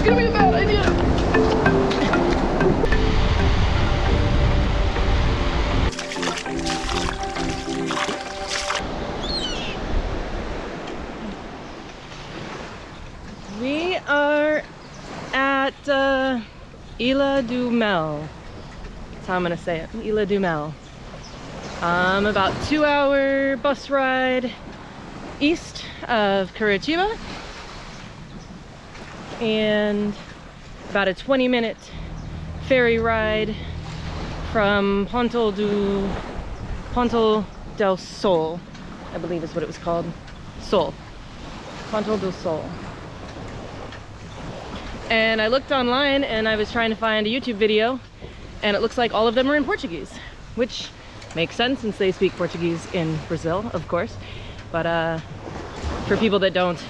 gonna be a bad idea. We are at Ilha Do Mel. That's how I'm gonna say it. Ilha Do Mel. About 2-hour bus ride east of Curitiba and about a 20-minute ferry ride from Ponta del Sol, I believe is what it was called. Sol. Ponta do Sol. And I looked online and I was trying to find a YouTube video, and it looks like all of them are in Portuguese, which makes sense since they speak Portuguese in Brazil, of course. But for people that don't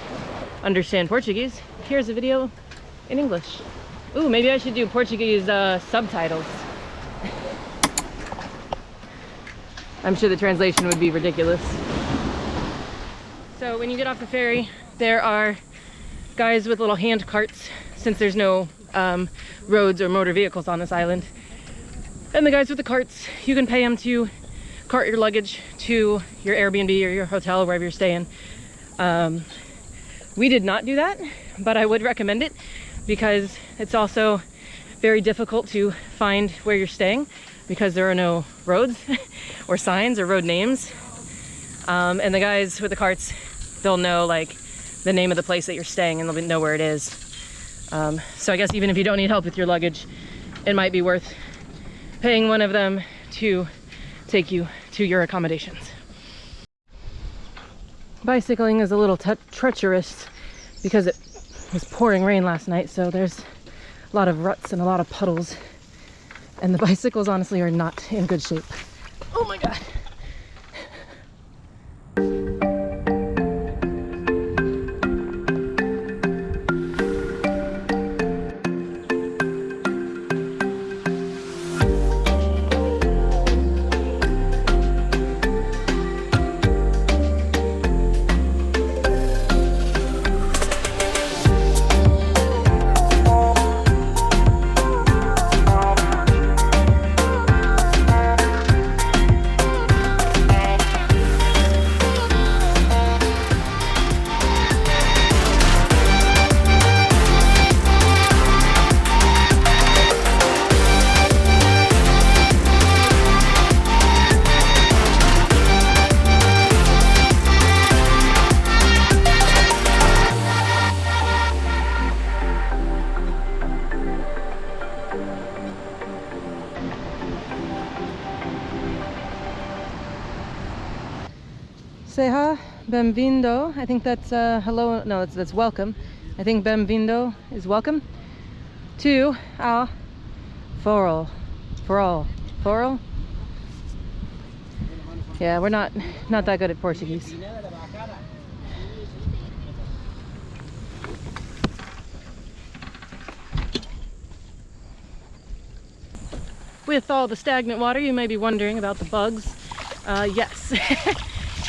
understand Portuguese, here's a video in English. Ooh, maybe I should do Portuguese subtitles. I'm sure the translation would be ridiculous. So when you get off the ferry, there are guys with little hand carts, since there's no roads or motor vehicles on this island. And the guys with the carts, you can pay them to cart your luggage to your Airbnb or your hotel or wherever you're staying. We did not do that, but I would recommend it because it's also very difficult to find where you're staying because there are no roads or signs or road names. And the guys with the carts, they'll know like the name of the place that you're staying and they'll know where it is. So I guess even if you don't need help with your luggage, it might be worth paying one of them to take you to your accommodations. Bicycling is a little treacherous because it was pouring rain last night, so there's a lot of ruts and a lot of puddles, and the bicycles honestly are not in good shape. Oh my god. Seja bem-vindo. I think that's hello. No, that's welcome. I think bem-vindo is welcome to our Foral. Yeah, we're not that good at Portuguese. With all the stagnant water, you may be wondering about the bugs. Yes.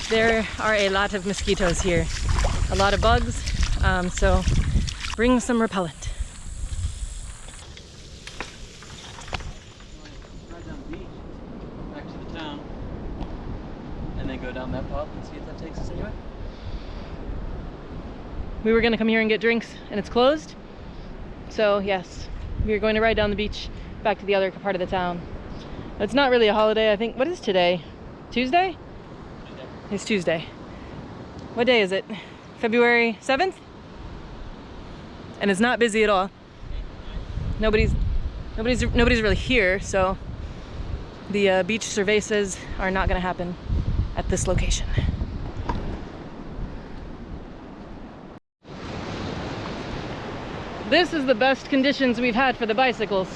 There are a lot of mosquitoes here, a lot of bugs, so bring some repellent. Right down the beach, back to the town, and then go down that path and see if that takes us anywhere. We were going to come here and get drinks, and it's closed. So yes, we're going to ride down the beach back to the other part of the town. It's not really a holiday, I think. What is today? Tuesday? It's Tuesday. What day is it? February 7th? And it's not busy at all. Nobody's really here, so the beach cervezas are not going to happen at this location. This is the best conditions we've had for the bicycles.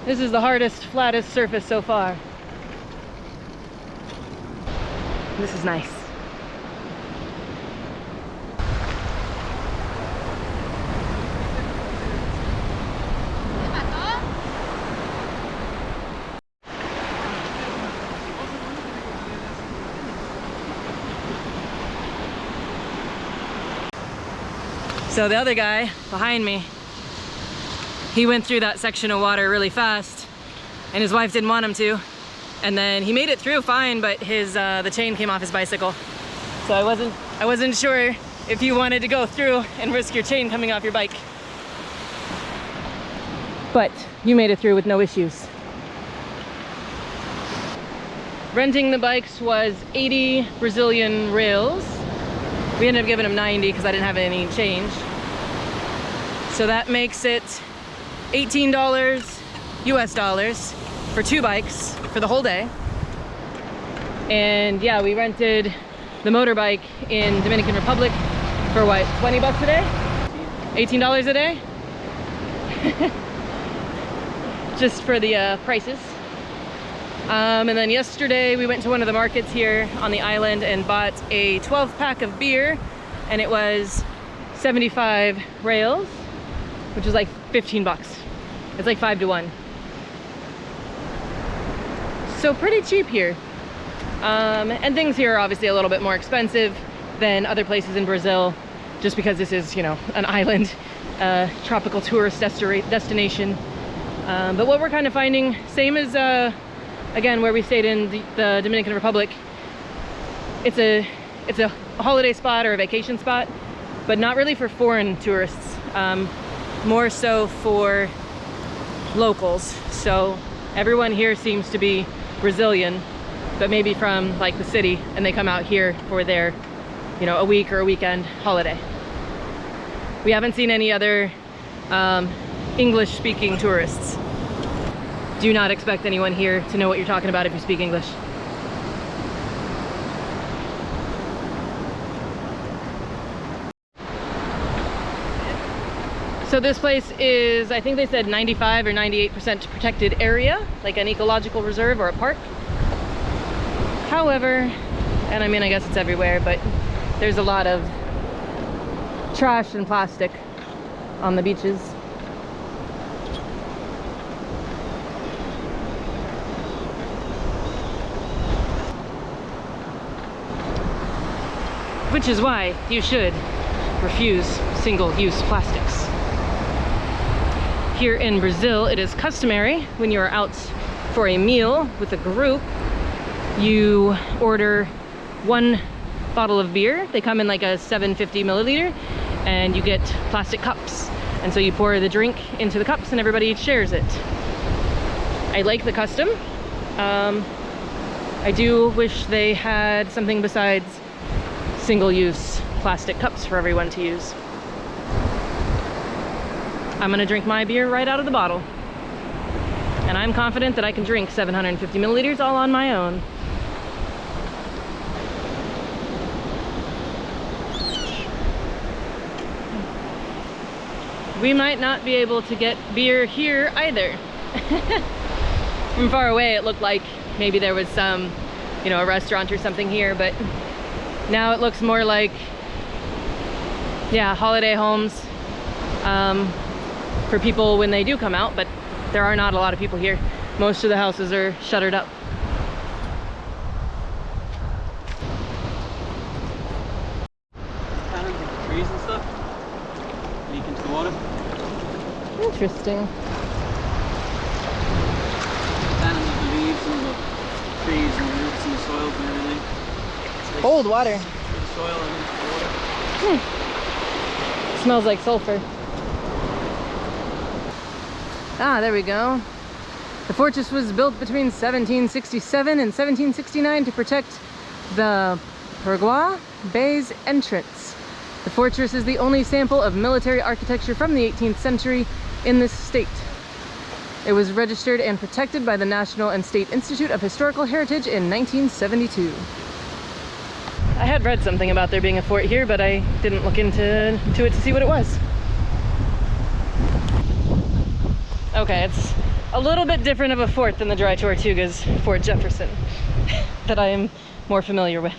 This is the hardest, flattest surface so far. This is nice. So the other guy behind me, he went through that section of water really fast, and his wife didn't want him to. And then he made it through fine, but his the chain came off his bicycle. So I wasn't sure if you wanted to go through and risk your chain coming off your bike. But you made it through with no issues. Renting the bikes was 80 Brazilian reals. We ended up giving him 90 because I didn't have any change. So that makes it $18 US dollars for 2 bikes for the whole day. And yeah, we rented the motorbike in Dominican Republic for what, 20 bucks a day? $18 a day? Just for the prices. And then yesterday we went to one of the markets here on the island and bought a 12-pack of beer, and it was 75 reals, which is like 15 bucks. It's like 5 to 1. So pretty cheap here. And things here are obviously a little bit more expensive than other places in Brazil, just because this is, you know, an island, tropical tourist destination. But what we're kind of finding, same as again where we stayed in the Dominican Republic, it's a holiday spot or a vacation spot, but not really for foreign tourists, more so for locals. So everyone here seems to be Brazilian, but maybe from like the city, and they come out here for their, you know, a week or a weekend holiday. We haven't seen any other English-speaking tourists. Do not expect anyone here to know what you're talking about if you speak English. So this place is, I think they said 95 or 98% protected area, like an ecological reserve or a park. However, and I mean, I guess it's everywhere, but there's a lot of trash and plastic on the beaches. Which is why you should refuse single-use plastics. Here in Brazil, it is customary when you are out for a meal with a group, you order 1 bottle of beer. They come in like a 750 milliliter, and you get plastic cups. And so you pour the drink into the cups and everybody shares it. I like the custom. I do wish they had something besides single-use plastic cups for everyone to use. I'm gonna drink my beer right out of the bottle. And I'm confident that I can drink 750 milliliters all on my own. We might not be able to get beer here either. From far away it looked like maybe there was some, you know, a restaurant or something here, but now it looks more like, yeah, holiday homes for people when they do come out, but there are not a lot of people here. Most of the houses are shuttered up. Kind of like the trees and stuff leak into the water. Interesting. Down the leaves and the trees and the roots and the soils and everything. Like Cold water. the soil and the water. Smells like sulfur. Ah, there we go. The fortress was built between 1767 and 1769 to protect the Paraguay Bay's entrance. The fortress is the only sample of military architecture from the 18th century in this state. It was registered and protected by the National and State Institute of Historical Heritage in 1972. I had read something about there being a fort here, but I didn't look into it to see what it was. Okay, it's a little bit different of a fort than the Dry Tortugas Fort Jefferson that I am more familiar with.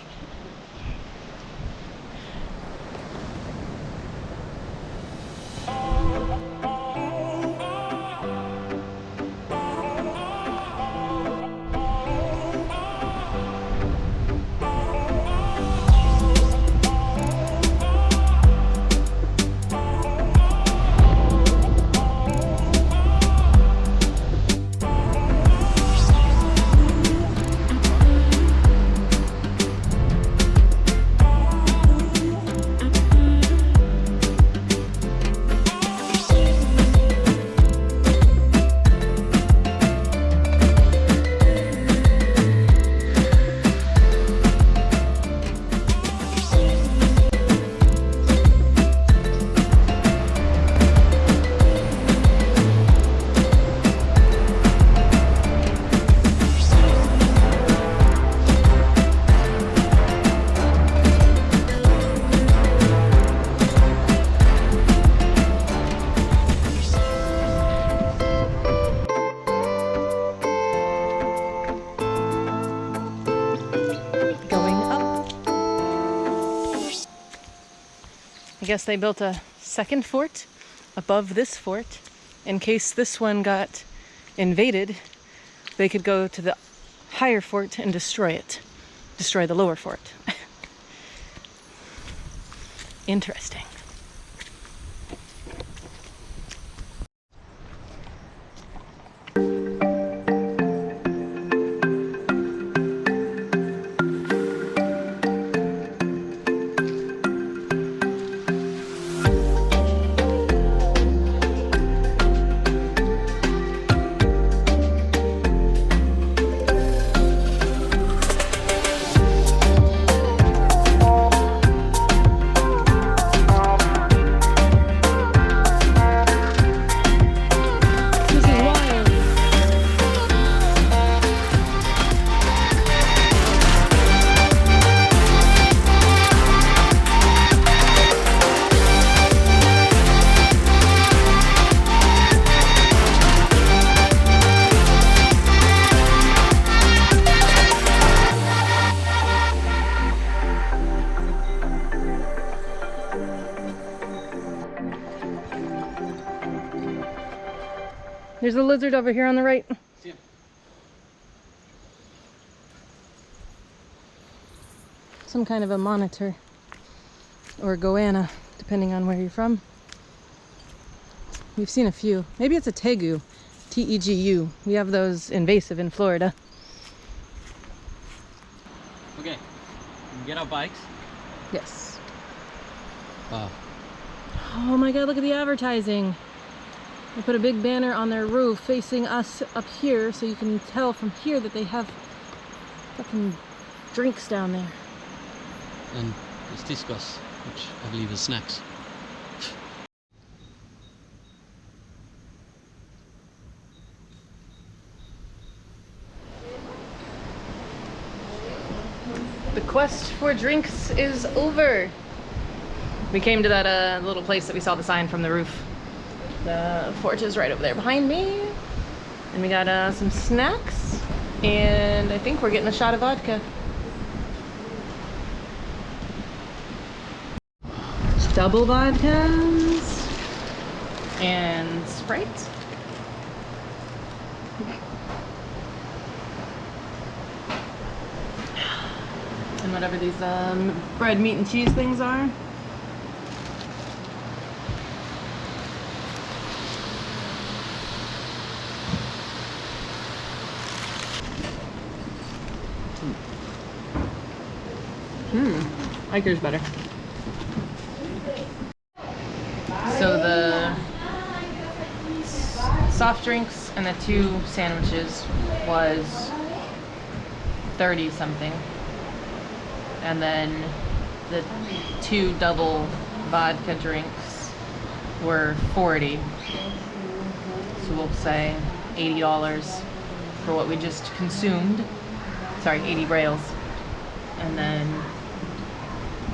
guess they built a second fort above this fort in case this one got invaded. They could go to the higher fort and destroy it. Destroy the lower fort. Interesting. There's a lizard over here on the right. See him. Some kind of a monitor or goanna, depending on where you're from. We've seen a few. Maybe it's a tegu, T-E-G-U. We have those invasive in Florida. Okay, we can get our bikes. Yes. Wow. Oh my God, look at the advertising. They put a big banner on their roof facing us up here, so you can tell from here that they have fucking drinks down there. And it's discos, which I believe is snacks. The quest for drinks is over. We came to that little place that we saw the sign from the roof. The fort is right over there behind me. And we got some snacks. And I think we're getting a shot of vodka. Double vodkas. And Sprite. And whatever these bread, meat, and cheese things are. I like yours better. So the soft drinks and the 2 sandwiches was 30 something. And then the 2 double vodka drinks were 40. So we'll say $80 for what we just consumed. Sorry, 80 rails. And then,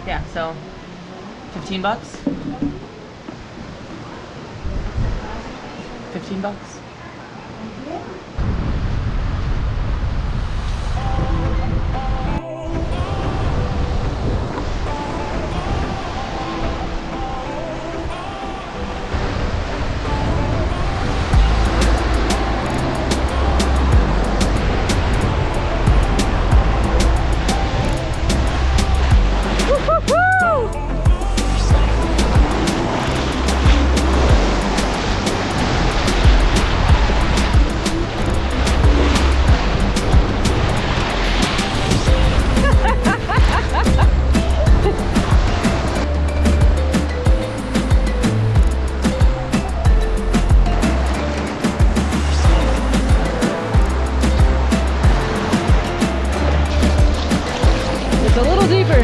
yeah, so 15 bucks. 15 bucks. A little deeper.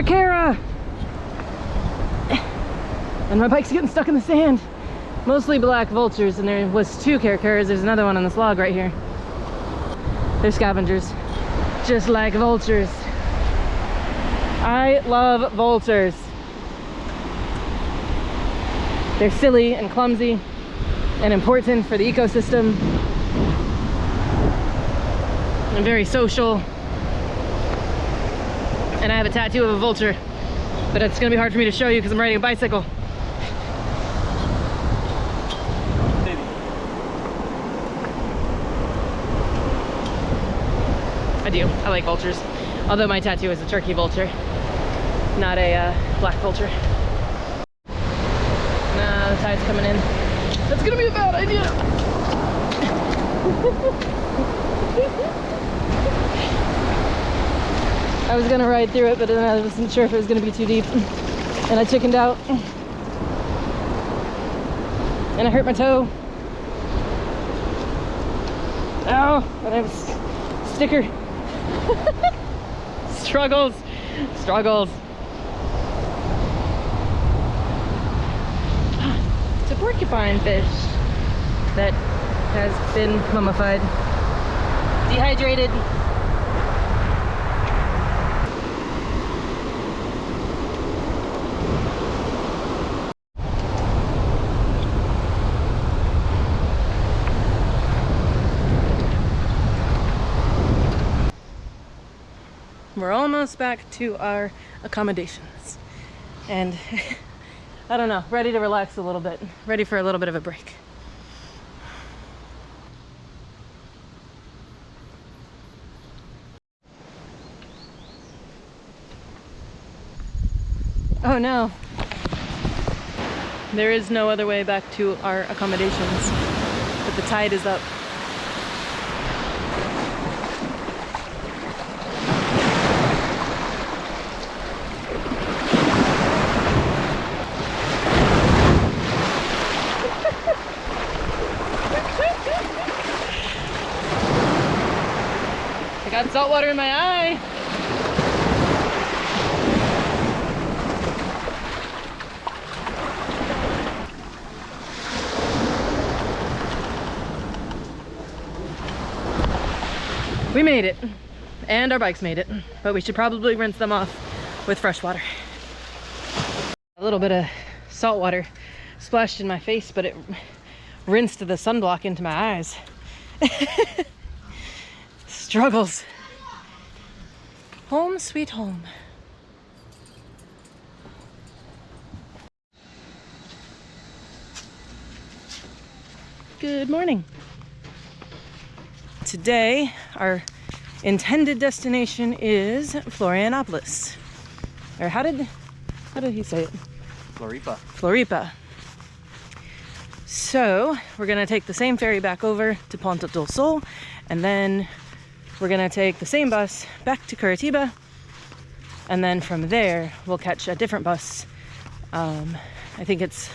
Kara! And my bike's getting stuck in the sand. Mostly black vultures, and there was 2 caracaras. There's another one on this log right here. They're scavengers, just like vultures. I love vultures. They're silly and clumsy and important for the ecosystem. And very social. And I have a tattoo of a vulture, but it's gonna be hard for me to show you because I'm riding a bicycle. I do, I like vultures. Although my tattoo is a turkey vulture, not a black vulture. Nah, the tide's coming in. That's gonna be a bad idea. I was gonna ride through it, but then I wasn't sure if it was gonna be too deep. And I chickened out. And I hurt my toe. Ow! And I have a sticker. Struggles. Struggles. It's a porcupine fish that has been mummified. Dehydrated. We're almost back to our accommodations. And I don't know, ready to relax a little bit. Ready for a little bit of a break. Oh no. There is no other way back to our accommodations, but the tide is up. I got salt water in my eye. We made it, and our bikes made it, but we should probably rinse them off with fresh water. A little bit of salt water splashed in my face, but it rinsed the sunblock into my eyes. Struggles. Home sweet home. Good morning. Today, our intended destination is Florianopolis. Or how did he say it? Floripa. Floripa. So we're gonna take the same ferry back over to Ponta do Sol, and then we're gonna take the same bus back to Curitiba, and then from there we'll catch a different bus. I think it's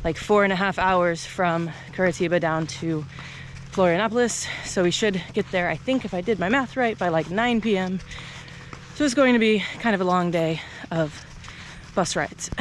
like 4.5 hours from Curitiba down to Florianopolis, so we should get there, I think if I did my math right, by like 9 p.m. So it's going to be kind of a long day of bus rides.